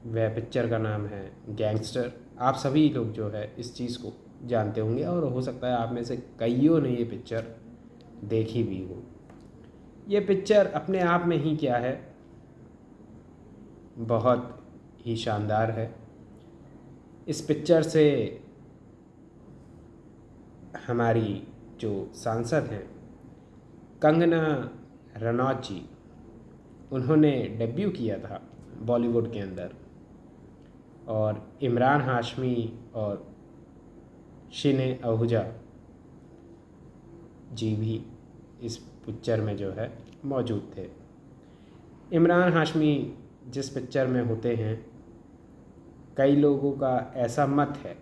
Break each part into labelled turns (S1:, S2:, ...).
S1: वह पिक्चर का नाम है गैंगस्टर। आप सभी लोग जो है इस चीज़ को जानते होंगे और हो सकता है आप में से कईयों ने ये पिक्चर देखी भी हो। ये पिक्चर अपने आप में ही क्या है, बहुत ही शानदार है। इस पिक्चर से हमारी जो सांसद हैं कंगना रनौत जी, उन्होंने डेब्यू किया था बॉलीवुड के अंदर, और इमरान हाशमी और शिने आहूजा जी भी इस पिक्चर में जो है मौजूद थे। इमरान हाशमी जिस पिक्चर में होते हैं, कई लोगों का ऐसा मत है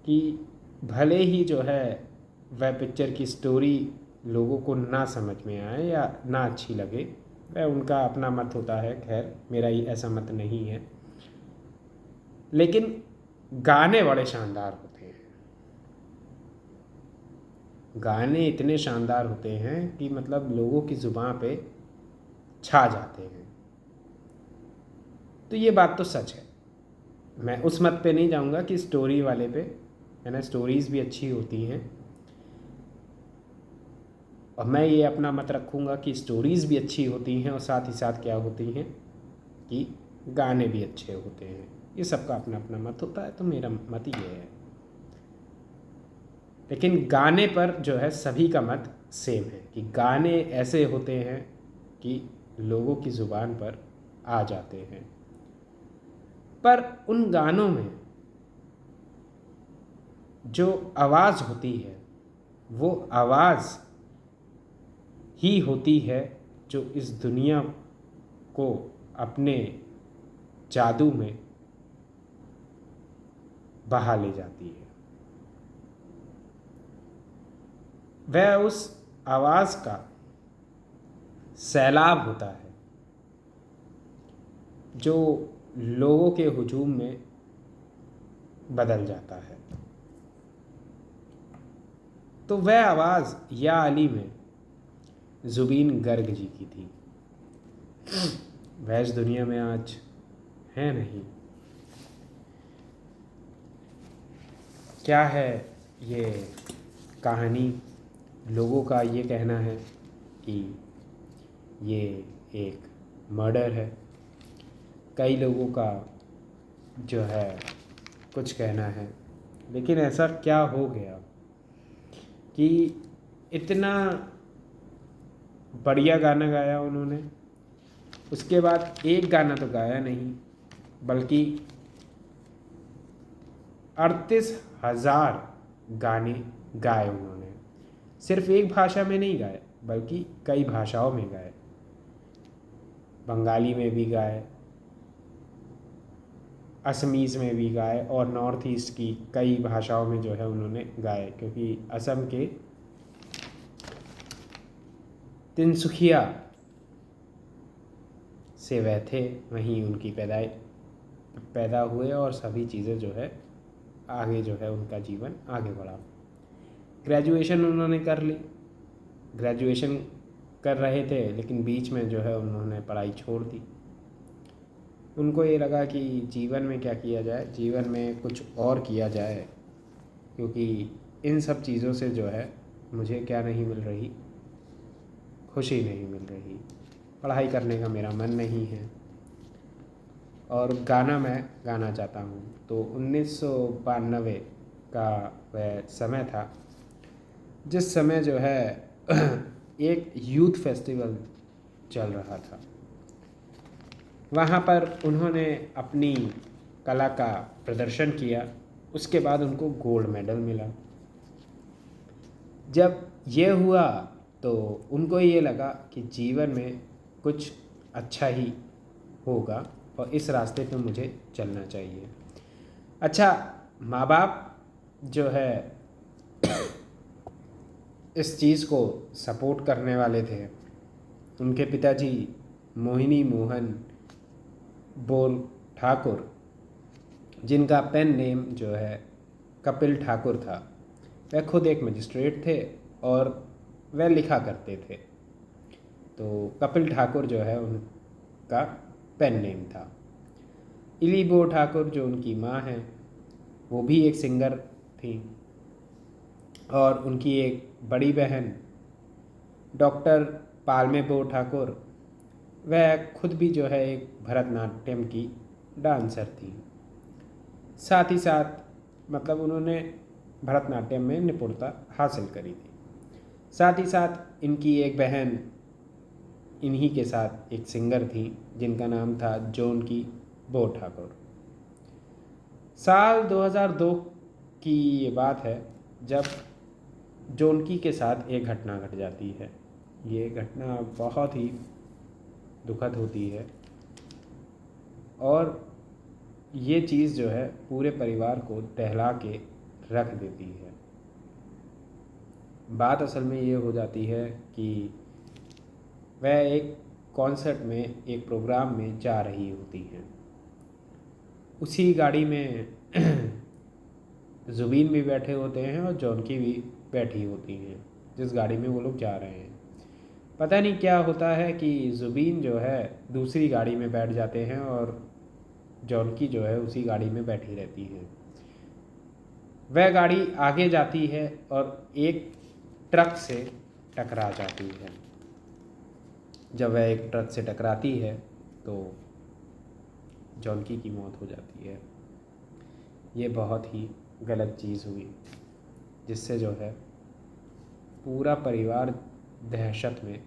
S1: कि भले ही जो है वह पिक्चर की स्टोरी लोगों को ना समझ में आए या ना अच्छी लगे, वह उनका अपना मत होता है। खैर, मेरा ही ऐसा मत नहीं है, लेकिन गाने बड़े शानदार होते हैं। गाने इतने शानदार होते हैं कि मतलब लोगों की ज़ुबान पे छा जाते हैं। तो ये बात तो सच है। मैं उस मत पे नहीं जाऊंगा कि स्टोरी वाले पे, है ना, स्टोरीज़ भी अच्छी होती हैं, और मैं ये अपना मत रखूँगा कि स्टोरीज़ भी अच्छी होती हैं और साथ ही साथ क्या होती हैं कि गाने भी अच्छे होते हैं। ये सबका अपना अपना मत होता है, तो मेरा मत ये है। लेकिन गाने पर जो है सभी का मत सेम है कि गाने ऐसे होते हैं कि लोगों की ज़ुबान पर आ जाते हैं। पर उन गानों में जो आवाज़ होती है, वो आवाज़ ही होती है जो इस दुनिया को अपने जादू में बहा ले जाती है। वह उस आवाज़ का सैलाब होता है जो लोगों के हुजूम में बदल जाता है। तो वह आवाज़ या अली में ज़ुबीन गर्ग जी की थी। वह इस दुनिया में आज है नहीं। क्या है ये कहानी? लोगों का ये कहना है कि ये एक मर्डर है। कई लोगों का जो है कुछ कहना है। लेकिन ऐसा क्या हो गया कि इतना बढ़िया गाना गाया उन्होंने, उसके बाद एक गाना तो गाया नहीं बल्कि 38,000 गाने गाए उन्होंने। सिर्फ एक भाषा में नहीं गाए बल्कि कई भाषाओं में गाए। बंगाली में भी गाए, असमीज़ में भी गाए, और नॉर्थ ईस्ट की कई भाषाओं में जो है उन्होंने गाए, क्योंकि असम के तिनसुखिया से वह थे, वहीं उनकी पैदा हुए और सभी चीज़ें जो है आगे जो है उनका जीवन आगे बढ़ा। ग्रेजुएशन उन्होंने कर ली। ग्रेजुएशन कर रहे थे लेकिन बीच में जो है उन्होंने पढ़ाई छोड़ दी। उनको ये लगा कि जीवन में क्या किया जाए, जीवन में कुछ और किया जाए, क्योंकि इन सब चीज़ों से जो है मुझे क्या नहीं मिल रही, खुशी नहीं मिल रही, पढ़ाई करने का मेरा मन नहीं है, और गाना मैं गाना चाहता हूँ। तो 1992 का वह समय था जिस समय जो है एक यूथ फेस्टिवल चल रहा था। वहाँ पर उन्होंने अपनी कला का प्रदर्शन किया। उसके बाद उनको गोल्ड मेडल मिला। जब ये हुआ तो उनको ये लगा कि जीवन में कुछ अच्छा ही होगा और इस रास्ते पे मुझे चलना चाहिए। अच्छा, माँ बाप जो है इस चीज़ को सपोर्ट करने वाले थे। उनके पिताजी मोहिनी मोहन बोल ठाकुर, जिनका पेन नेम जो है कपिल ठाकुर था, वह खुद एक मजिस्ट्रेट थे और वह लिखा करते थे। तो कपिल ठाकुर जो है उनका पेन नेम था। इलीबो ठाकुर जो उनकी माँ हैं वो भी एक सिंगर थी, और उनकी एक बड़ी बहन डॉक्टर पालमेबो ठाकुर, वह खुद भी जो है एक भरतनाट्यम की डांसर थी। साथ ही साथ मतलब उन्होंने भरतनाट्यम में निपुणता हासिल करी थी। साथ ही साथ इनकी एक बहन इन्हीं के साथ एक सिंगर थी जिनका नाम था जोनकी बो ठाकुर। साल 2002 की ये बात है जब जोनकी के साथ एक घटना घट जाती है। ये घटना बहुत ही दुखद होती है और ये चीज़ जो है पूरे परिवार को दहला के रख देती है। बात असल में ये हो जाती है कि वह एक कॉन्सर्ट में, एक प्रोग्राम में जा रही होती हैं। उसी गाड़ी में जुबीन भी बैठे होते हैं और जॉनकी भी बैठी होती हैं जिस गाड़ी में वो लोग जा रहे हैं। पता नहीं क्या होता है कि जुबीन जो है दूसरी गाड़ी में बैठ जाते हैं और जॉनकी जो है उसी गाड़ी में बैठी रहती है। वह गाड़ी आगे जाती है और एक ट्रक से टकरा जाती है। जब वह एक ट्रक से टकराती है तो जॉनकी की मौत हो जाती है। ये बहुत ही गलत चीज़ हुई जिससे जो है पूरा परिवार दहशत में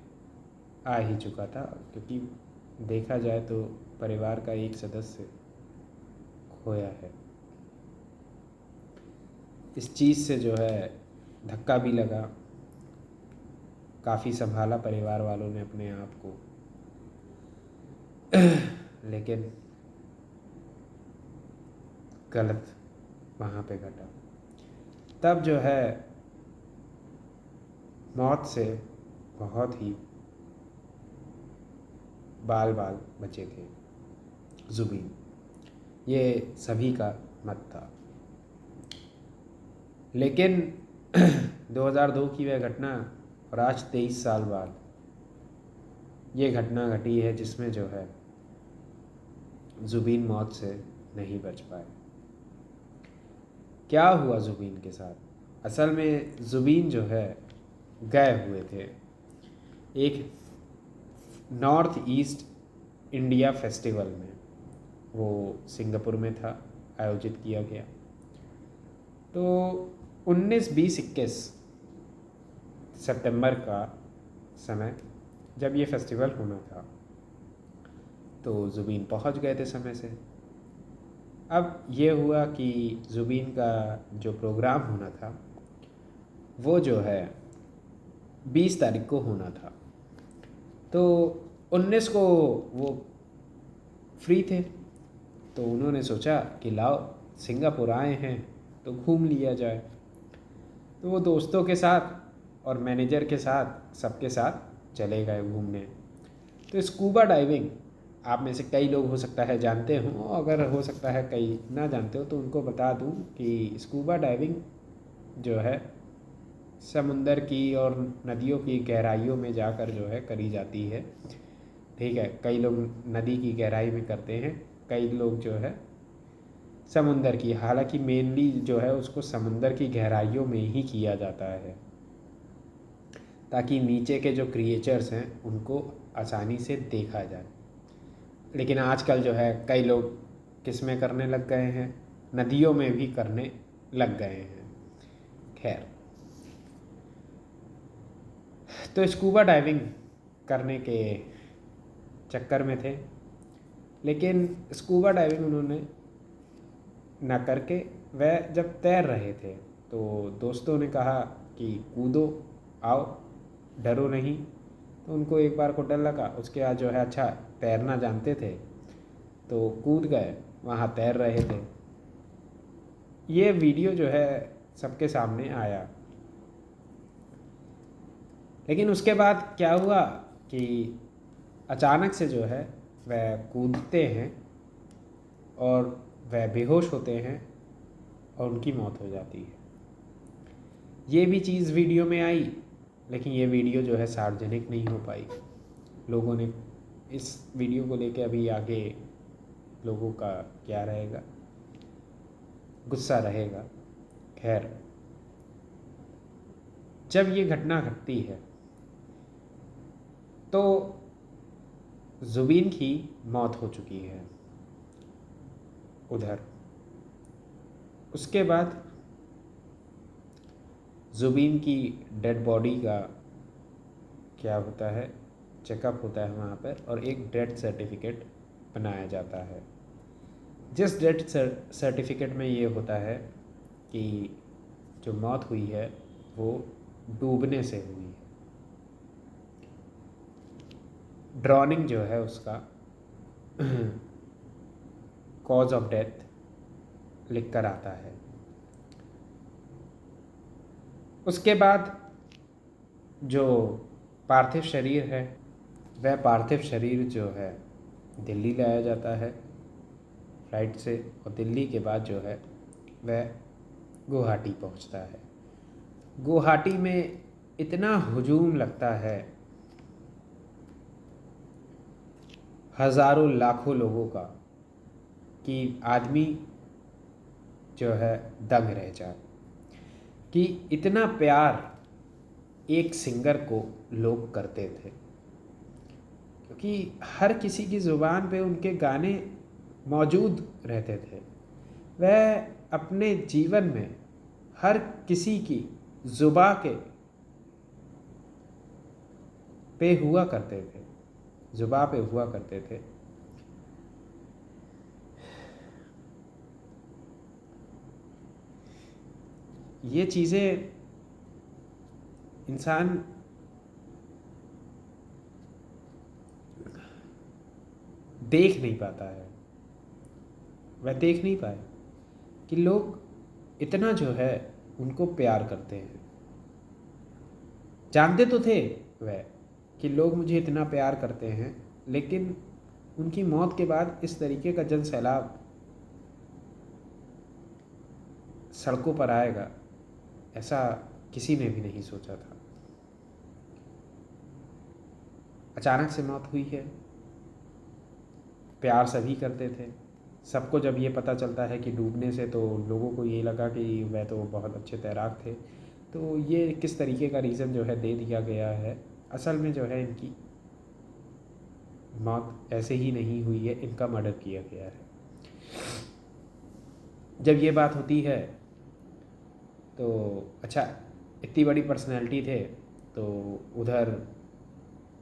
S1: आ ही चुका था, क्योंकि देखा जाए तो परिवार का एक सदस्य खोया है। इस चीज़ से जो है धक्का भी लगा, काफ़ी संभाला परिवार वालों ने अपने आप को, लेकिन गलत वहाँ पे घटा। तब जो है मौत से बहुत ही बाल बचे थे जुबीन, ये सभी का मत था। लेकिन 2002 की वह घटना और आज 23 साल बाद ये घटना घटी है जिसमें जो है जुबीन मौत से नहीं बच पाए। क्या हुआ जुबीन के साथ? असल में जुबीन जो है गए हुए थे एक नॉर्थ ईस्ट इंडिया फेस्टिवल में, वो सिंगापुर में था, आयोजित किया गया। तो 19, 20, 21 सितंबर का समय जब ये फेस्टिवल होना था तो जुबीन पहुंच गए थे समय से। अब ये हुआ कि जुबीन का जो प्रोग्राम होना था वो जो है 20 तारीख को होना था, तो 19 को वो फ्री थे। तो उन्होंने सोचा कि लाओ सिंगापुर आए हैं तो घूम लिया जाए। तो वो दोस्तों के साथ और मैनेजर के साथ सबके साथ चले गए घूमने। तो स्कूबा डाइविंग आप में से कई लोग हो सकता है जानते हों, अगर हो सकता है कई ना जानते हो तो उनको बता दूं कि स्कूबा डाइविंग जो है समुंदर की और नदियों की गहराइयों में जाकर जो है करी जाती है। ठीक है, कई लोग नदी की गहराई में करते हैं, कई लोग जो है समुंदर की, हालांकि मेनली जो है उसको समुंदर की गहराइयों में ही किया जाता है ताकि नीचे के जो क्रिएचर्स हैं उनको आसानी से देखा जाए। लेकिन आजकल जो है कई लोग किस में करने लग गए हैं, नदियों में भी करने लग गए हैं। खैर, तो स्कूबा डाइविंग करने के चक्कर में थे, लेकिन स्कूबा डाइविंग उन्होंने ना करके वह जब तैर रहे थे तो दोस्तों ने कहा कि कूदो, आओ, डरो नहीं। तो उनको एक बार को डर लगा, उसके बाद जो है अच्छा तैरना जानते थे तो कूद गए, वहाँ तैर रहे थे। ये वीडियो जो है सबके सामने आया। लेकिन उसके बाद क्या हुआ कि अचानक से जो है वह कूदते हैं और वह बेहोश होते हैं और उनकी मौत हो जाती है। ये भी चीज़ वीडियो में आई, लेकिन ये वीडियो जो है सार्वजनिक नहीं हो पाई। लोगों ने इस वीडियो को लेकर अभी आगे लोगों का क्या रहेगा, गुस्सा रहेगा। खैर, जब ये घटना घटती है तो जुबीन की मौत हो चुकी है उधर। उसके बाद जुबीन की डेड बॉडी का क्या होता है, चेकअप होता है वहाँ पर, और एक डेथ सर्टिफिकेट बनाया जाता है। जिस डेथ सर्टिफिकेट में ये होता है कि जो मौत हुई है वो डूबने से हुई है। ड्रॉनिंग जो है उसका कॉज ऑफ डेथ लिख कर आता है। उसके बाद जो पार्थिव शरीर है, वह पार्थिव शरीर जो है दिल्ली लाया जाता है फ्लाइट से, और दिल्ली के बाद जो है वह गुवाहाटी पहुंचता है। गुवाहाटी में इतना हुजूम लगता है, हज़ारों लाखों लोगों का, कि आदमी जो है दंग रह जाए कि इतना प्यार एक सिंगर को लोग करते थे। क्योंकि हर किसी की ज़ुबान पे उनके गाने मौजूद रहते थे। वह अपने जीवन में हर किसी की ज़ुबां के पे हुआ करते थे, ज़ुबां पे हुआ करते थे। ये चीज़ें इंसान देख नहीं पाता है, वह देख नहीं पाए कि लोग इतना जो है उनको प्यार करते हैं। जानते तो थे वह कि लोग मुझे इतना प्यार करते हैं, लेकिन उनकी मौत के बाद इस तरीके का जन सैलाब सड़कों पर आएगा, ऐसा किसी ने भी नहीं सोचा था। अचानक से मौत हुई है। प्यार सभी करते थे। सबको जब ये पता चलता है कि डूबने से, तो लोगों को ये लगा कि वह तो बहुत अच्छे तैराक थे। तो ये किस तरीके का रीज़न जो है दे दिया गया है। असल में जो है इनकी मौत ऐसे ही नहीं हुई है, इनका मर्डर किया गया है। जब ये बात होती है तो अच्छा, इतनी बड़ी पर्सनैलिटी थे, तो उधर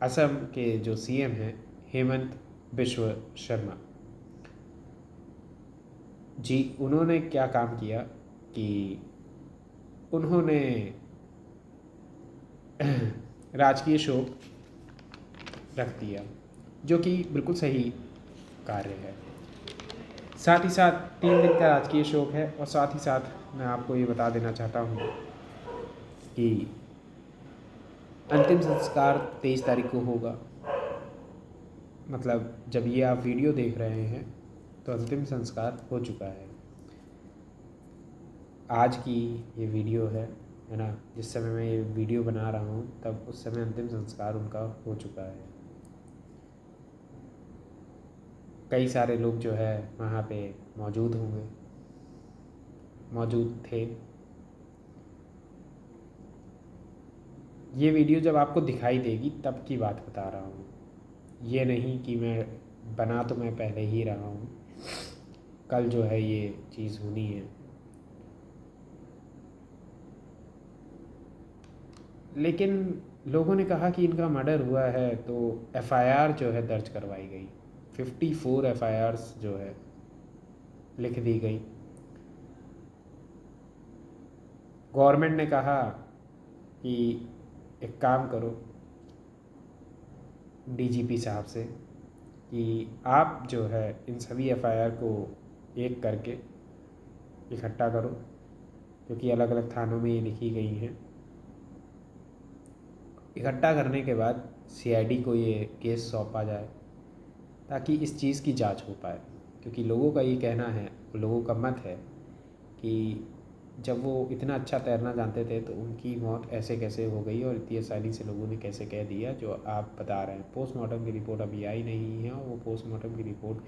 S1: असम के जो सीएम हैं हेमंत बिश्व शर्मा जी, उन्होंने क्या काम किया कि उन्होंने राजकीय शोक रख दिया, जो कि बिल्कुल सही कार्य है। साथ ही साथ 3 दिन का राजकीय शोक है, और साथ ही साथ मैं आपको ये बता देना चाहता हूँ कि अंतिम संस्कार 23 तारीख को होगा। मतलब जब ये आप वीडियो देख रहे हैं तो अंतिम संस्कार हो चुका है। आज की ये वीडियो है ना, जिस समय मैं ये वीडियो बना रहा हूँ तब उस समय अंतिम संस्कार उनका हो चुका है। कई सारे लोग जो है वहाँ पे मौजूद होंगे, मौजूद थे। ये वीडियो जब आपको दिखाई देगी तब की बात बता रहा हूँ, ये नहीं कि मैं बना तो मैं पहले ही रहा हूँ। कल जो है ये चीज़ होनी है। लेकिन लोगों ने कहा कि इनका मर्डर हुआ है, तो एफआईआर जो है दर्ज करवाई गई। 54 एफआईआर्स जो है लिख दी गई। गवर्नमेंट ने कहा कि एक काम करो डीजीपी साहब से कि आप जो है इन सभी एफआईआर को एक करके इकट्ठा करो, क्योंकि अलग अलग थानों में ये लिखी गई हैं। इकट्ठा करने के बाद सीआईडी को ये केस सौंपा जाए, ताकि इस चीज़ की जांच हो पाए। क्योंकि लोगों का ये कहना है, लोगों का मत है कि जब वो इतना अच्छा तैरना जानते थे तो उनकी मौत ऐसे कैसे हो गई, और इतनी आसानी से लोगों ने कैसे कह दिया जो आप बता रहे हैं। पोस्टमार्टम की रिपोर्ट अभी आई नहीं है, और वो पोस्टमार्टम की रिपोर्ट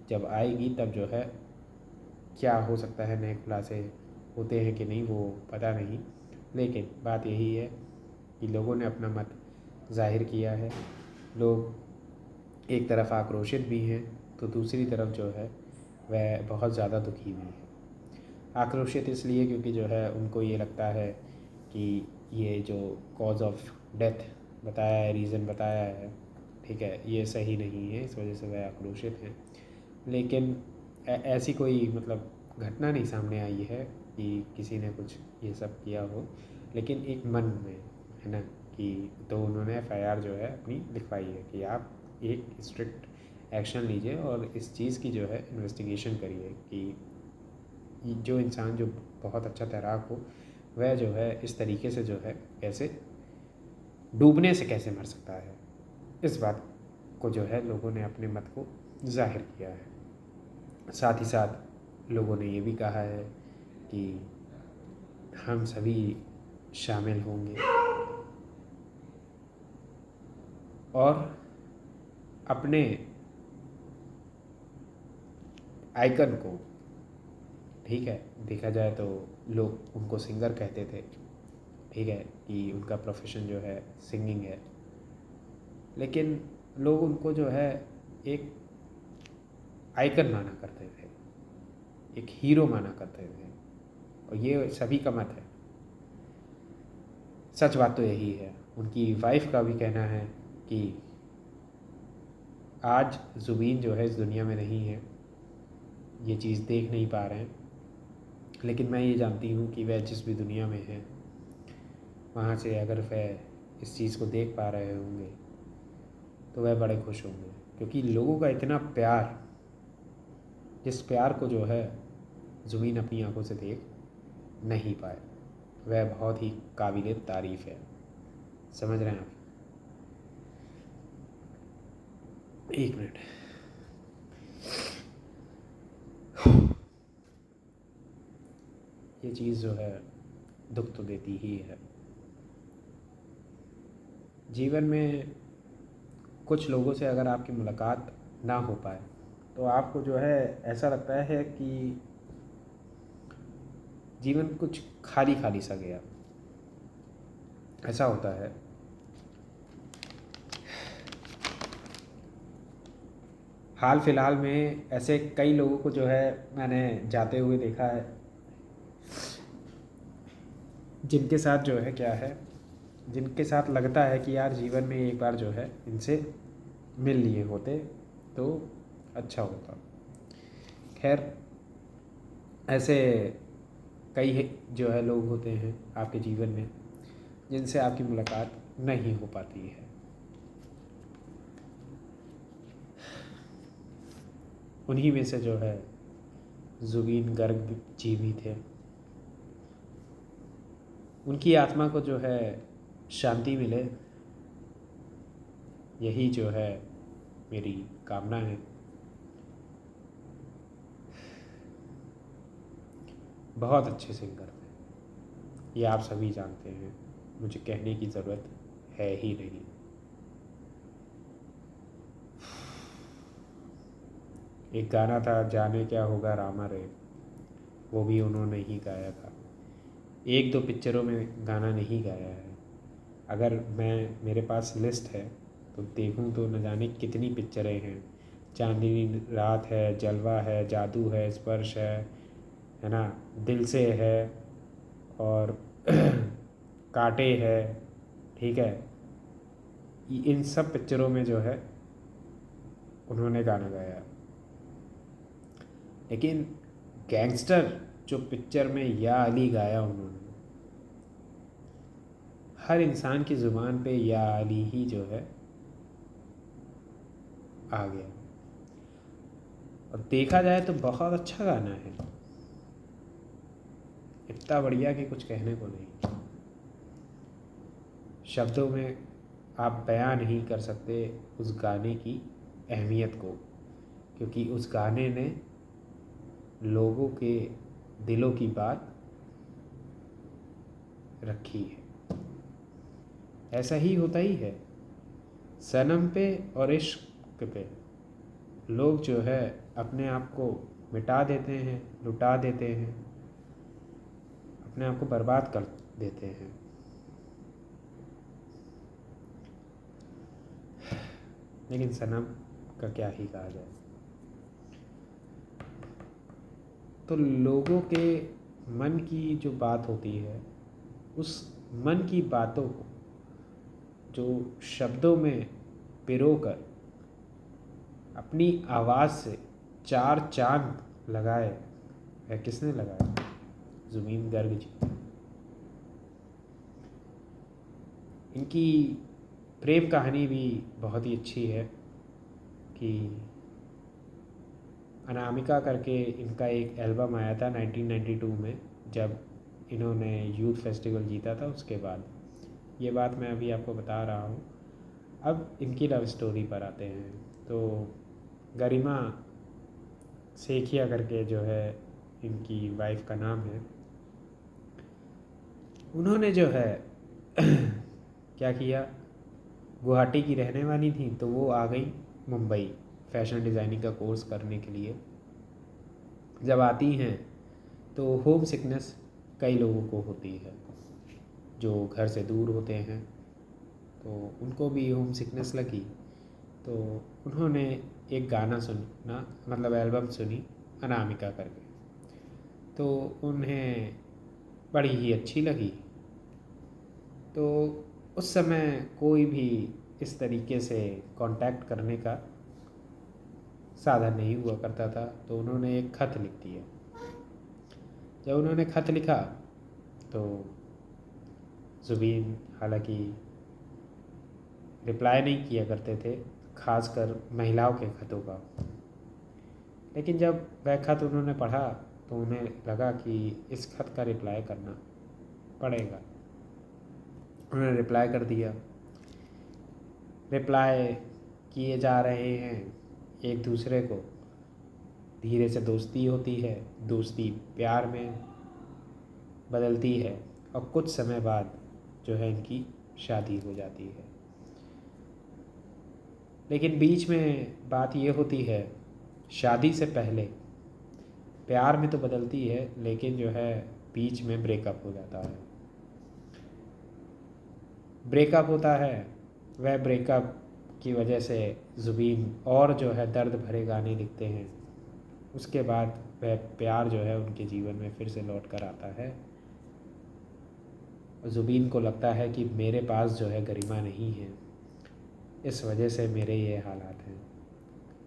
S1: जब आएगी तब जो है क्या हो सकता है, नए खुलासे होते हैं कि नहीं वो पता नहीं, लेकिन बात यही है कि लोगों ने अपना मत ज़ाहिर किया है। लोग एक तरफ आक्रोशित भी हैं तो दूसरी तरफ जो है वह बहुत ज़्यादा दुखी भी है। आक्रोशित इसलिए क्योंकि जो है उनको ये लगता है कि ये जो कॉज ऑफ डेथ बताया है, रीज़न बताया है, ठीक है, ये सही नहीं है, इस वजह से वह आक्रोशित हैं। लेकिन ऐसी कोई मतलब घटना नहीं सामने आई है कि किसी ने कुछ ये सब किया हो, लेकिन एक मन में है ना कि तो उन्होंने एफआईआर जो है अपनी लिखवाई है कि आप एक स्ट्रिक्ट एक्शन लीजिए और इस चीज़ की जो है इन्वेस्टिगेशन करिए कि जो इंसान जो बहुत अच्छा तैराक हो वह जो है इस तरीके से जो है कैसे डूबने से कैसे मर सकता है। इस बात को जो है लोगों ने अपने मत को जाहिर किया है। साथ ही साथ लोगों ने ये भी कहा है कि हम सभी शामिल होंगे और अपने आइकन को, ठीक है, देखा जाए तो लोग उनको सिंगर कहते थे, ठीक है, कि उनका प्रोफेशन जो है सिंगिंग है, लेकिन लोग उनको जो है एक आइकन माना करते थे, एक हीरो माना करते थे, और ये सभी का मत है। सच बात तो यही है। उनकी वाइफ का भी कहना है कि आज ज़ुबीन जो है इस दुनिया में नहीं है, ये चीज़ देख नहीं पा रहे हैं, लेकिन मैं ये जानती हूँ कि वह जिस भी दुनिया में है वहाँ से अगर वह इस चीज़ को देख पा रहे होंगे तो वह बड़े खुश होंगे, क्योंकि लोगों का इतना प्यार, जिस प्यार को जो है ज़ुबीन अपनी आंखों से देख नहीं पाए, वह बहुत ही काबिल तारीफ़ है। समझ रहे हैं आप? एक मिनट। ये चीज़ जो है दुख तो देती ही है। जीवन में कुछ लोगों से अगर आपकी मुलाकात ना हो पाए तो आपको जो है ऐसा लगता है कि जीवन कुछ खाली खाली सा गया, ऐसा होता है। हाल फिलहाल में ऐसे कई लोगों को जो है मैंने जाते हुए देखा है, जिनके साथ जो है क्या है, जिनके साथ लगता है कि यार जीवन में एक बार जो है इनसे मिल लिए होते तो अच्छा होता। खैर, ऐसे कई जो है लोग होते हैं आपके जीवन में जिनसे आपकी मुलाकात नहीं हो पाती है। उन्हीं में से जो है ज़ुबीन गर्ग जी भी थे। उनकी आत्मा को जो है शांति मिले, यही जो है मेरी कामना है। बहुत अच्छे सिंगर थे, ये आप सभी जानते हैं, मुझे कहने की ज़रूरत है ही नहीं। एक गाना था जाने क्या होगा रामा रे, वो भी उन्होंने ही गाया था। एक दो पिक्चरों में गाना नहीं गाया है। अगर मैं मेरे पास लिस्ट है तो देखूं तो न जाने कितनी पिक्चरें हैं। चांदनी रात है, जलवा है, जादू है, स्पर्श है ना, दिल से है, और कांटे है, ठीक है, इन सब पिक्चरों में जो है उन्होंने गाना गाया। लेकिन गैंगस्टर जो पिक्चर में या अली गाया उन्होंने, हर इंसान की ज़ुबान पे या अली ही जो है आ गया। और देखा जाए तो बहुत अच्छा गाना है, इतना बढ़िया कि कुछ कहने को नहीं। शब्दों में आप बयां नहीं कर सकते उस गाने की अहमियत को, क्योंकि उस गाने ने लोगों के दिलों की बात रखी है। ऐसा ही होता ही है सनम पे और इश्क पे, लोग जो है अपने आप को मिटा देते हैं, लुटा देते हैं, अपने आप को बर्बाद कर देते हैं। लेकिन सनम का क्या ही कहा जाए। तो लोगों के मन की जो बात होती है, उस मन की बातों को जो शब्दों में पिरोकर अपनी आवाज़ से 4 चांद लगाए, वह किसने लगाया? ज़ुबीन गर्ग जी। इनकी प्रेम कहानी भी बहुत ही अच्छी है कि अनामिका करके इनका एक एल्बम आया था 1992 में, जब इन्होंने यूथ फेस्टिवल जीता था। उसके बाद ये बात मैं अभी आपको बता रहा हूँ। अब इनकी लव स्टोरी पर आते हैं। तो गरिमा सेखिया करके जो है इनकी वाइफ का नाम है, उन्होंने जो है क्या किया, गुवाहाटी की रहने वाली थी तो वो आ गई मुंबई फैशन डिज़ाइनिंग का कोर्स करने के लिए। जब आती हैं तो होम सिकनेस कई लोगों को होती है, जो घर से दूर होते हैं, तो उनको भी होम सिकनेस लगी। तो उन्होंने एक गाना सुना, मतलब एल्बम सुनी अनामिका करके, तो उन्हें बड़ी ही अच्छी लगी। तो उस समय कोई भी इस तरीके से कांटेक्ट करने का साधन नहीं हुआ करता था, तो उन्होंने एक ख़त लिख दिया। जब उन्होंने ख़त लिखा तो ज़ुबीन हालांकि रिप्लाई नहीं किया करते थे, ख़ासकर महिलाओं के ख़तों का। लेकिन जब वह ख़त उन्होंने पढ़ा तो उन्हें लगा कि इस ख़त का रिप्लाई करना पड़ेगा। उन्होंने रिप्लाई कर दिया। रिप्लाई किए जा रहे हैं एक दूसरे को, धीरे से दोस्ती होती है, दोस्ती प्यार में बदलती है और कुछ समय बाद जो है इनकी शादी हो जाती है। लेकिन बीच में बात ये होती है, शादी से पहले प्यार में तो बदलती है, लेकिन जो है बीच में ब्रेकअप हो जाता है। ब्रेकअप होता है, वह ब्रेकअप की वजह से ज़ुबीन और जो है दर्द भरे गाने लिखते हैं। उसके बाद वह प्यार जो है उनके जीवन में फिर से लौट कर आता है। ज़ुबीन को लगता है कि मेरे पास जो है गरिमा नहीं है, इस वजह से मेरे ये हालात हैं,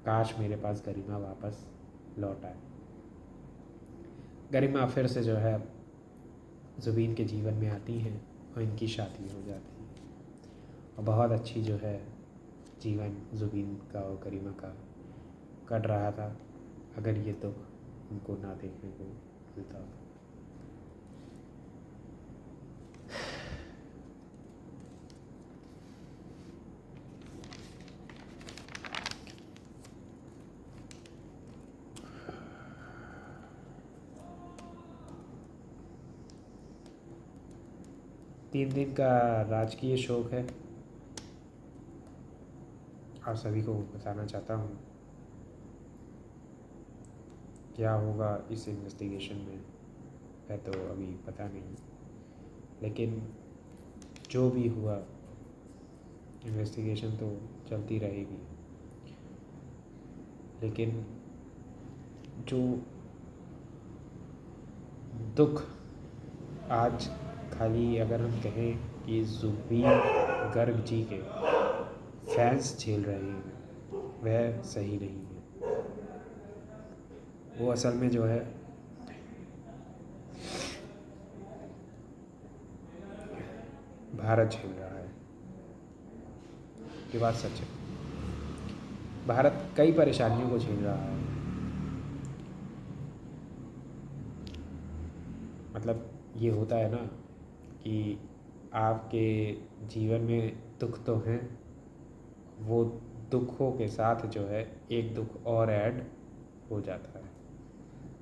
S1: काश मेरे पास गरिमा वापस लौट आए। गरिमा फिर से जो है ज़ुबीन के जीवन में आती हैं और इनकी शादी हो जाती है और बहुत अच्छी जो है जीवन ज़ुबीन का और गरिमा का कट रहा था, अगर ये दुख उनको ना देखने को मिलता। 3 दिन का राजकीय शोक है। आप सभी को बताना चाहता हूँ क्या होगा इस इन्वेस्टिगेशन में है तो अभी पता नहीं, लेकिन जो भी हुआ इन्वेस्टिगेशन तो चलती रहेगी। लेकिन जो दुख आज खाली अगर हम कहें कि ज़ुबीन गर्ग जी के फैंस झेल रहे हैं, वह सही नहीं है। वो असल में जो है भारत झेल रहा है। ये बात सच है, भारत कई परेशानियों को झेल रहा है। मतलब ये होता है ना कि आपके जीवन में दुख तो हैं, वो दुखों के साथ जो है एक दुख और ऐड हो जाता है।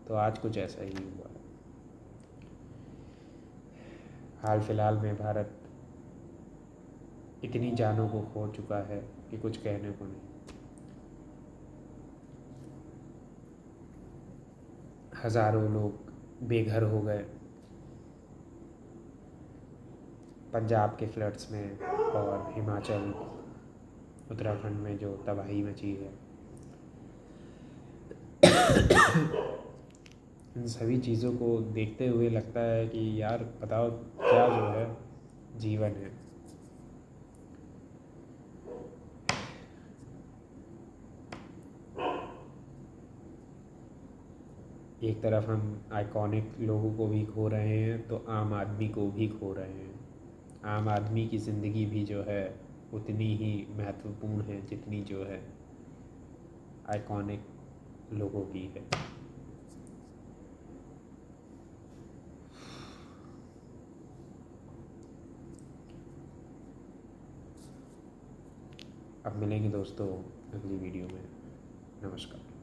S1: तो आज कुछ ऐसा ही हुआ है। हाल फिलहाल में भारत इतनी जानों को खो चुका है कि कुछ कहने को नहीं। हज़ारों लोग बेघर हो गए पंजाब के फ्लड्स में, और हिमाचल उत्तराखंड में जो तबाही मची है। इन सभी चीज़ों को देखते हुए लगता है कि यार बताओ क्या जो है जीवन है। एक तरफ हम आइकॉनिक लोगों को भी खो रहे हैं तो आम आदमी को भी खो रहे हैं। आम आदमी की ज़िंदगी भी जो है उतनी ही महत्वपूर्ण है जितनी जो है आइकॉनिक लोगों की है। अब मिलेंगे दोस्तों अगली वीडियो में। नमस्कार।